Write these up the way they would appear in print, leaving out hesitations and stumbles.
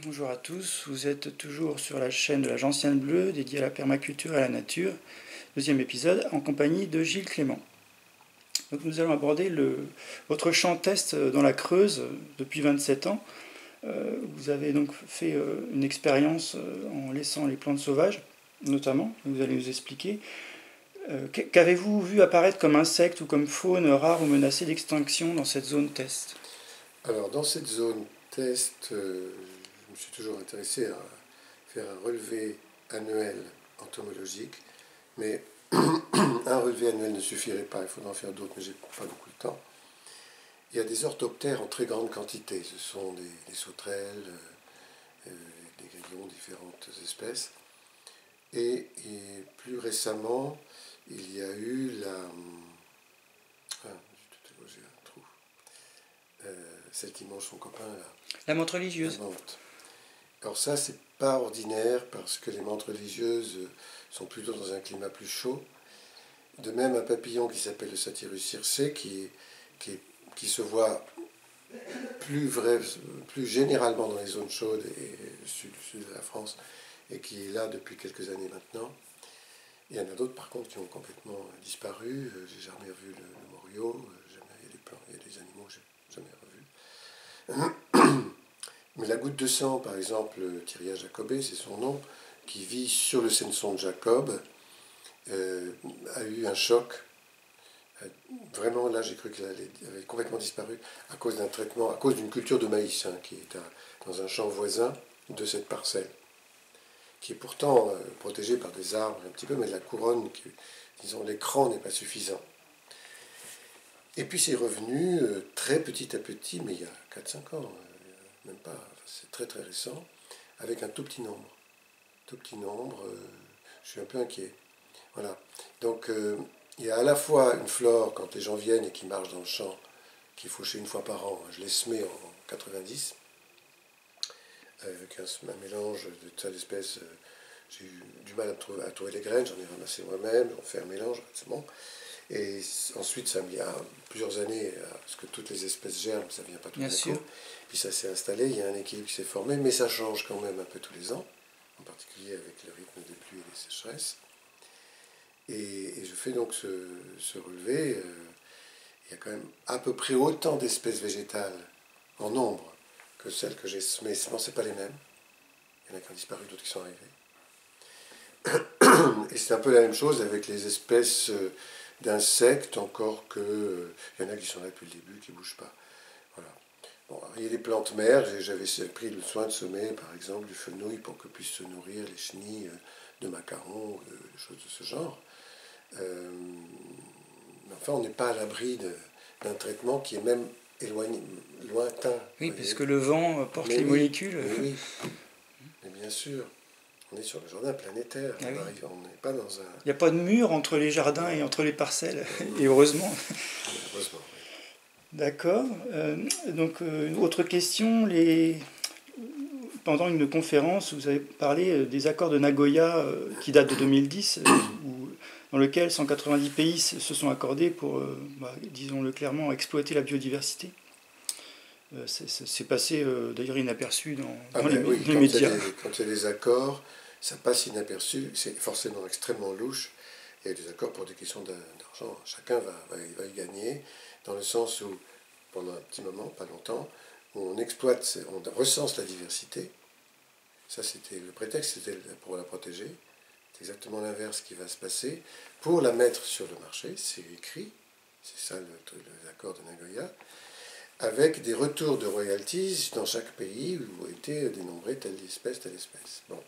Bonjour à tous, vous êtes toujours sur la chaîne de la Gentiane Bleue dédiée à la permaculture et à la nature, deuxième épisode en compagnie de Gilles Clément. Donc nous allons aborder votre champ test dans la Creuse depuis 27 ans. Vous avez donc fait une expérience en laissant les plantes sauvages, notamment, vous allez nous expliquer. Qu'avez-vous vu apparaître comme insectes ou comme faune rare ou menacée d'extinction dans cette zone test? Alors, dans cette zone test, je me suis toujours intéressé à faire un relevé annuel entomologique, mais un relevé annuel ne suffirait pas, il faudra en faire d'autres, mais j'ai pas beaucoup de temps. Il y a des orthoptères en très grande quantité, ce sont des sauterelles, des grillons, différentes espèces. Et plus récemment, il y a eu j'ai un trou. Celle qui mange son copain là. La menthe La religieuse. menthe. Alors ça, c'est pas ordinaire parce que les menthes religieuses sont plutôt dans un climat plus chaud. De même, un papillon qui s'appelle le Satyrus circé, qui se voit plus généralement dans les zones chaudes et sud de la France, et qui est là depuis quelques années maintenant. Il y en a d'autres, par contre, qui ont complètement disparu. J'ai jamais revu le morio, il y a des animaux que j'ai jamais revus. Mais la goutte de sang, par exemple, Thyria jacobée, c'est son nom, qui vit sur le Censon de Jacob, a eu un choc. Vraiment, là, j'ai cru qu'elle avait complètement disparu à cause d'un traitement, à cause d'une culture de maïs, qui est dans un champ voisin de cette parcelle, qui est pourtant protégée par des arbres un petit peu, mais la couronne, disons, l'écran n'est pas suffisant. Et puis c'est revenu très petit à petit, mais il y a 4-5 ans, même pas, c'est très très récent, avec un tout petit nombre. Tout petit nombre, je suis un peu inquiet. Voilà. Donc il y a à la fois une flore quand les gens viennent et qui marchent dans le champ, qu'il faut chez une fois par an. Je l'ai semé en 90, avec un mélange de tas d'espèces. J'ai eu du mal à trouver les graines, j'en ai ramassé moi-même, j'en fais un mélange, c'est bon. Et ensuite, ça a mis plusieurs années, parce que toutes les espèces germent, ça ne vient pas tout Bien d'un sûr. coup. Puis ça s'est installé, il y a un équilibre qui s'est formé, mais ça change quand même un peu tous les ans, en particulier avec le rythme des pluies et des sécheresses. Et je fais donc ce relevé. Il y a quand même à peu près autant d'espèces végétales en nombre que celles que j'ai semées. Ce n'est pas les mêmes. Il y en a qui ont disparu, d'autres qui sont arrivés. Et c'est un peu la même chose avec les espèces d'insectes, encore que il y en a qui sont là depuis le début, qui ne bougent pas. Voilà. Bon, il y a des plantes mères, j'avais pris le soin de semer par exemple du fenouil pour que puissent se nourrir les chenilles de macarons, des choses de ce genre. Mais enfin, on n'est pas à l'abri d'un traitement qui est même éloigné, lointain. Oui, parce que le vent porte les oui, molécules. mais oui, mais bien sûr, on est sur le jardin planétaire, Ah oui. on n'est pas dans un... Il n'y a pas de mur entre les jardins et entre les parcelles, et heureusement. Heureusement, oui. D'accord. Autre question. Pendant une conférence, vous avez parlé des accords de Nagoya qui datent de 2010, dans lequel 190 pays se sont accordés pour, disons-le clairement, exploiter la biodiversité. C'est passé d'ailleurs inaperçu dans Oui, les médias. quand il y a des accords, ça passe inaperçu, c'est forcément extrêmement louche. Il y a des accords pour des questions d'argent. Chacun va y gagner, dans le sens où, pendant un petit moment, pas longtemps, où on exploite, on recense la diversité. Ça, c'était le prétexte, c'était pour la protéger. C'est exactement l'inverse qui va se passer. Pour la mettre sur le marché, c'est écrit, c'est ça l'accord de Nagoya, avec des retours de royalties dans chaque pays où a été dénombré telle espèce, telle espèce. Bon.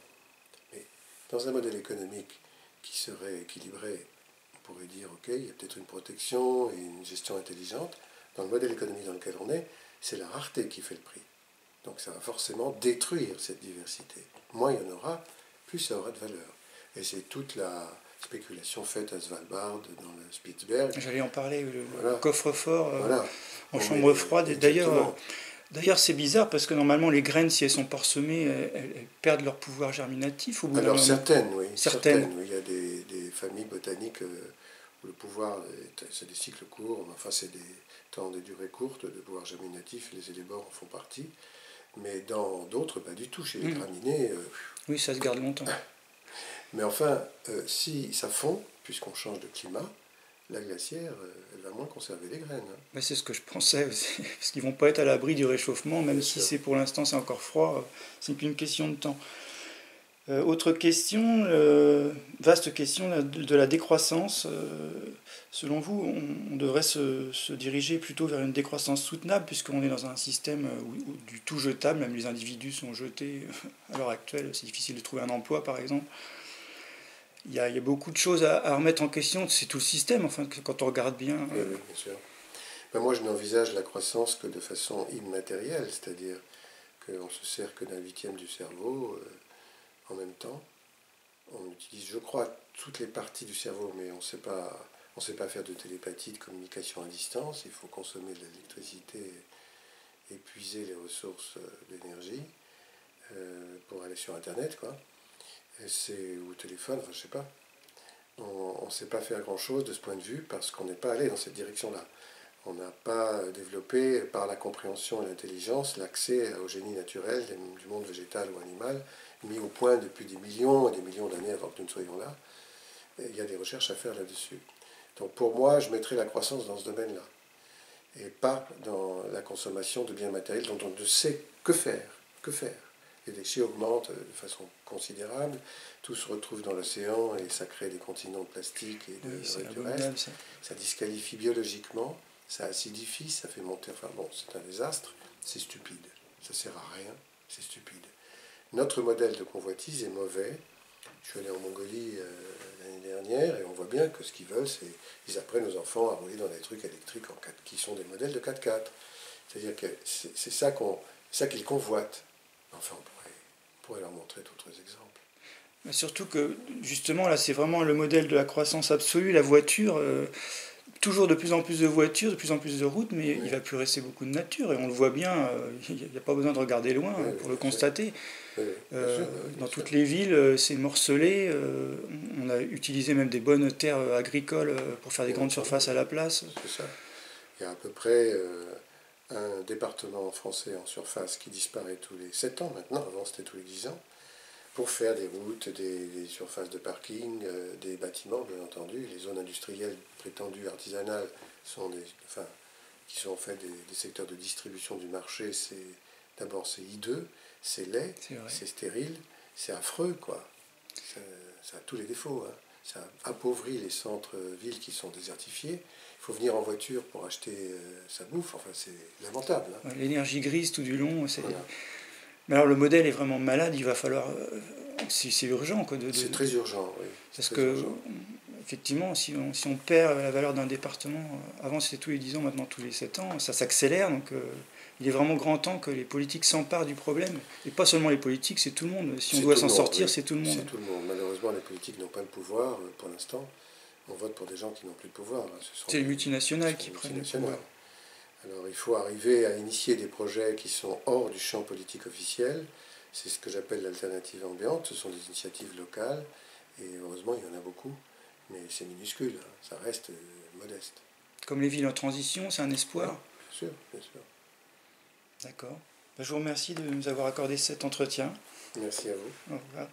Mais dans un modèle économique qui serait équilibré, on pourrait dire, ok, il y a peut-être une protection et une gestion intelligente. Dans le modèle économique dans lequel on est, c'est la rareté qui fait le prix. Donc ça va forcément détruire cette diversité. Moins il y en aura, plus ça aura de valeur. Et c'est toute la spéculation faite à Svalbard, dans le Spitzberg. J'allais en parler, Voilà. coffre-fort Voilà. en chambre froide. Et Exactement. d'ailleurs, c'est bizarre parce que normalement, les graines, si elles sont parsemées, elles perdent leur pouvoir germinatif au bout d'un Alors moment. certaines, oui. Certaines. Oui. Il y a des familles botaniques où le pouvoir, c'est des cycles courts, enfin c'est des temps de durée courte, de pouvoir germinatif, les élébores en font partie. Mais dans d'autres, pas du tout. Chez les graminées... Oui, ça se garde longtemps. Mais enfin, si ça fond, puisqu'on change de climat, la glacière, elle va moins conserver les graines. Ben, c'est ce que je pensais aussi, parce qu'ils vont pas être à l'abri du réchauffement, même Bien si sûr. c'est pour l'instant c'est encore froid, c'est qu'une question de temps. Autre question, vaste question de la décroissance. Selon vous, on devrait se diriger plutôt vers une décroissance soutenable, puisqu'on est dans un système où du tout jetable, même les individus sont jetés à l'heure actuelle, c'est difficile de trouver un emploi par exemple. Il y a beaucoup de choses à remettre en question, c'est tout le système, enfin, quand on regarde bien. Oui, oui, bien sûr. Ben, moi, je n'envisage la croissance que de façon immatérielle, c'est-à-dire qu'on se sert que d'un huitième du cerveau en même temps. On utilise, je crois, toutes les parties du cerveau, mais on ne sait pas faire de télépathie, de communication à distance. Il faut consommer de l'électricité, épuiser les ressources d'énergie pour aller sur Internet, quoi. Ou téléphone, enfin, je sais pas. On ne sait pas faire grand-chose de ce point de vue parce qu'on n'est pas allé dans cette direction-là. On n'a pas développé par la compréhension et l'intelligence l'accès au génie naturel du monde végétal ou animal, mis au point depuis des millions et des millions d'années avant que nous ne soyons là. Et il y a des recherches à faire là-dessus. Donc pour moi, je mettrais la croissance dans ce domaine-là, et pas dans la consommation de biens matériels dont on ne sait que faire. Que faire. Les déchets augmentent de façon considérable, tout se retrouve dans l'océan et ça crée des continents de plastique et du reste. Ça disqualifie biologiquement, ça acidifie, ça fait monter... Enfin bon, c'est un désastre, c'est stupide. Ça sert à rien, c'est stupide. Notre modèle de convoitise est mauvais. Je suis allé en Mongolie l'année dernière et on voit bien que ce qu'ils veulent, c'est qu'ils apprennent aux enfants à rouler dans des trucs électriques qui sont des modèles de 4x4. C'est-à-dire que c'est ça qu'ils convoitent. Enfin, on pourrait leur montrer d'autres exemples. Mais surtout que, justement, là, c'est vraiment le modèle de la croissance absolue, la voiture. Toujours de plus en plus de voitures, de plus en plus de routes, mais il ne va plus rester beaucoup de nature. Et on le voit bien, il n'y a pas besoin de regarder loin pour le constater. Dans toutes les villes, c'est morcelé. On a utilisé même des bonnes terres agricoles pour faire des grandes surfaces à la place. C'est ça. Il y a à peu près un département français en surface qui disparaît tous les 7 ans maintenant. Avant, c'était tous les 10 ans. Pour faire des routes, des surfaces de parking, des bâtiments, bien entendu. Les zones industrielles prétendues artisanales qui sont en fait des secteurs de distribution du marché. D'abord, c'est hideux, c'est laid, c'est stérile, c'est affreux, quoi. Ça a tous les défauts. Hein. Ça appauvrit les centres-villes qui sont désertifiés. Il faut venir en voiture pour acheter sa bouffe. Enfin, c'est lamentable. Hein. L'énergie grise tout du long, Voilà. Mais alors le modèle est vraiment malade, il va falloir... c'est urgent. C'est très urgent, oui. Parce que, effectivement, si on perd la valeur d'un département, avant c'était tous les 10 ans, maintenant tous les 7 ans, ça s'accélère. Donc il est vraiment grand temps que les politiques s'emparent du problème. Et pas seulement les politiques, c'est tout le monde. Si on doit s'en sortir, oui. C'est tout le monde. C'est tout le monde. Malheureusement, les politiques n'ont pas le pouvoir pour l'instant. On vote pour des gens qui n'ont plus de pouvoir. C'est les multinationales qui prennent le pouvoir. Alors il faut arriver à initier des projets qui sont hors du champ politique officiel. C'est ce que j'appelle l'alternative ambiante. Ce sont des initiatives locales. Et heureusement, il y en a beaucoup. Mais c'est minuscule. Hein. Ça reste modeste. Comme les villes en transition, c'est un espoir. Oui, bien sûr, bien sûr. D'accord. Je vous remercie de nous avoir accordé cet entretien. Merci à vous. Au revoir.